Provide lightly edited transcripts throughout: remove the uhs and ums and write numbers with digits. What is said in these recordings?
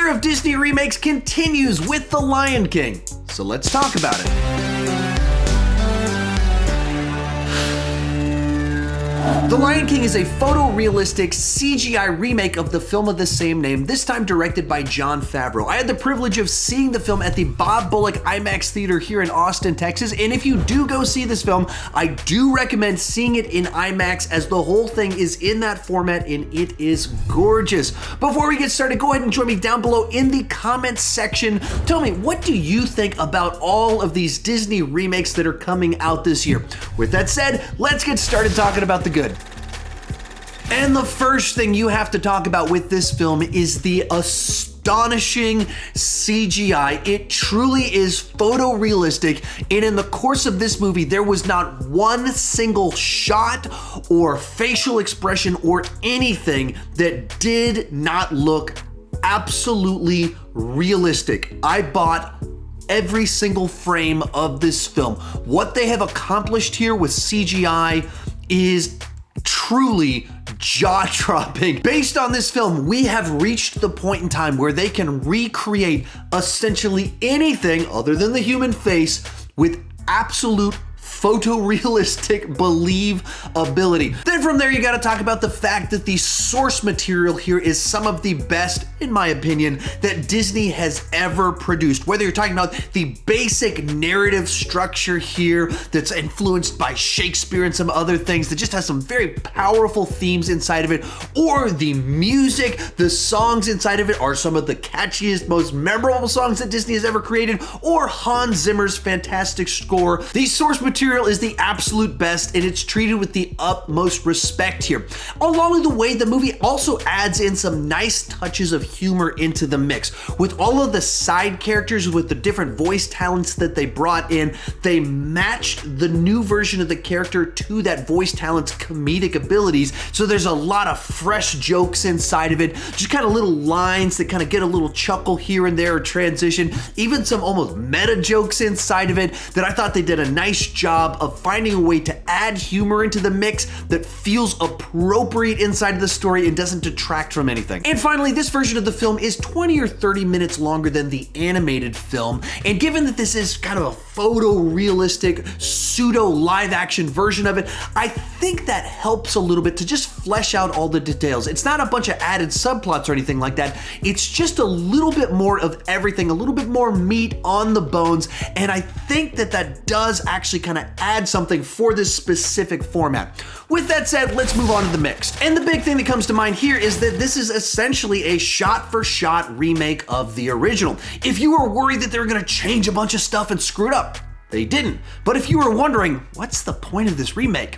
year of Disney remakes continues with The Lion King, so let's talk about it. The Lion King is a photorealistic CGI remake of the film of the same name, this time directed by Jon Favreau. I had the privilege of seeing the film at the Bob Bullock IMAX Theater here in Austin, Texas, and if you do go see this film, I do recommend seeing it in IMAX as the whole thing is in that format and it is gorgeous. Before we get started, go ahead and join me down below in the comments section. Tell me, what do you think about all of these Disney remakes that are coming out this year? With that said, let's get started talking about the good. And the first thing you have to talk about with this film is the astonishing CGI. It truly is photorealistic, and in the course of this movie, there was not one single shot or facial expression or anything that did not look absolutely realistic. I bought every single frame of this film. What they have accomplished here with CGI is truly jaw-dropping. Based on this film, we have reached the point in time where they can recreate essentially anything other than the human face with absolute photorealistic believability. Then from there, you gotta talk about the fact that the source material here is some of the best, in my opinion, that Disney has ever produced. Whether you're talking about the basic narrative structure here that's influenced by Shakespeare and some other things that just has some very powerful themes inside of it, or the music, the songs inside of it are some of the catchiest, most memorable songs that Disney has ever created, or Hans Zimmer's fantastic score. The source material is the absolute best, and it's treated with the utmost respect here. Along the way, the movie also adds in some nice touches of humor into the mix. With all of the side characters, with the different voice talents that they brought in, they matched the new version of the character to that voice talent's comedic abilities. So there's a lot of fresh jokes inside of it, just kind of little lines that kind of get a little chuckle here and there or transition, even some almost meta jokes inside of it that I thought they did a nice job of finding a way to add humor into the mix that feels appropriate inside of the story and doesn't detract from anything. And finally, this version of the film is 20 or 30 minutes longer than the animated film, and given that this is kind of a photorealistic, pseudo live action version of it, I think that helps a little bit to just flesh out all the details. It's not a bunch of added subplots or anything like that. It's just a little bit more of everything, a little bit more meat on the bones, and I think that that does actually kind of add something for this specific format. With that said, let's move on to the mix. And the big thing that comes to mind here is that this is essentially a shot-for-shot remake of the original. If you were worried that they were gonna change a bunch of stuff and screw it up, they didn't. But if you were wondering, what's the point of this remake?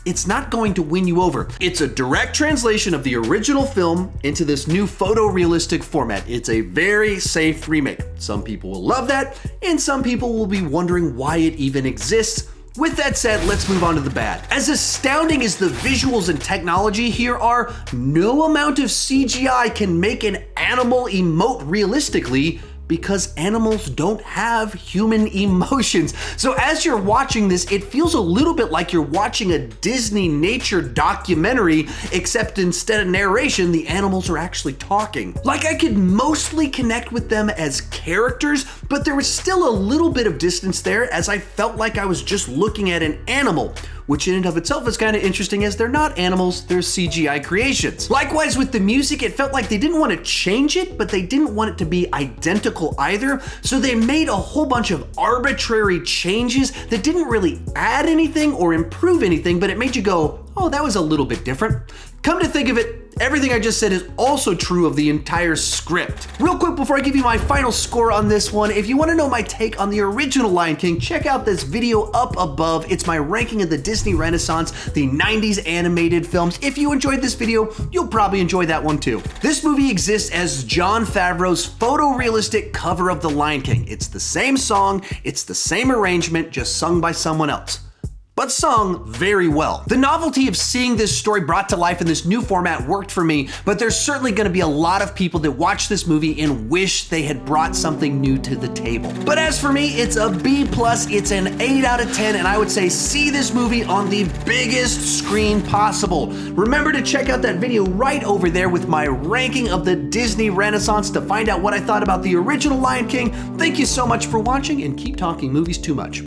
It's not going to win you over. It's a direct translation of the original film into this new photorealistic format. It's a very safe remake. Some people will love that, and some people will be wondering why it even exists. With that said, let's move on to the bad. As astounding as the visuals and technology here are, no amount of CGI can make an animal emote realistically, because animals don't have human emotions. So as you're watching this, it feels a little bit like you're watching a Disney nature documentary, except instead of narration, the animals are actually talking. Like, I could mostly connect with them as characters, but there was still a little bit of distance there, as I felt like I was just looking at an animal, which in and of itself is kind of interesting, as they're not animals, they're CGI creations. Likewise with the music, it felt like they didn't want to change it, but they didn't want it to be identical either, so they made a whole bunch of arbitrary changes that didn't really add anything or improve anything, but it made you go, oh, that was a little bit different. Come to think of it, everything I just said is also true of the entire script. Real quick before I give you my final score on this one, if you want to know my take on the original Lion King, check out this video up above. It's my ranking of the Disney Renaissance, the 90s animated films. If you enjoyed this video, you'll probably enjoy that one too. This movie exists as Jon Favreau's photorealistic cover of The Lion King. It's the same song, it's the same arrangement, just sung by someone else. but sung very well. The novelty of seeing this story brought to life in this new format worked for me, but there's certainly going to be a lot of people that watch this movie and wish they had brought something new to the table. But as for me, it's a B+, it's an 8 out of 10, and I would say see this movie on the biggest screen possible. Remember to check out that video right over there with my ranking of the Disney Renaissance to find out what I thought about the original Lion King. Thank you so much for watching, and keep talking movies too much.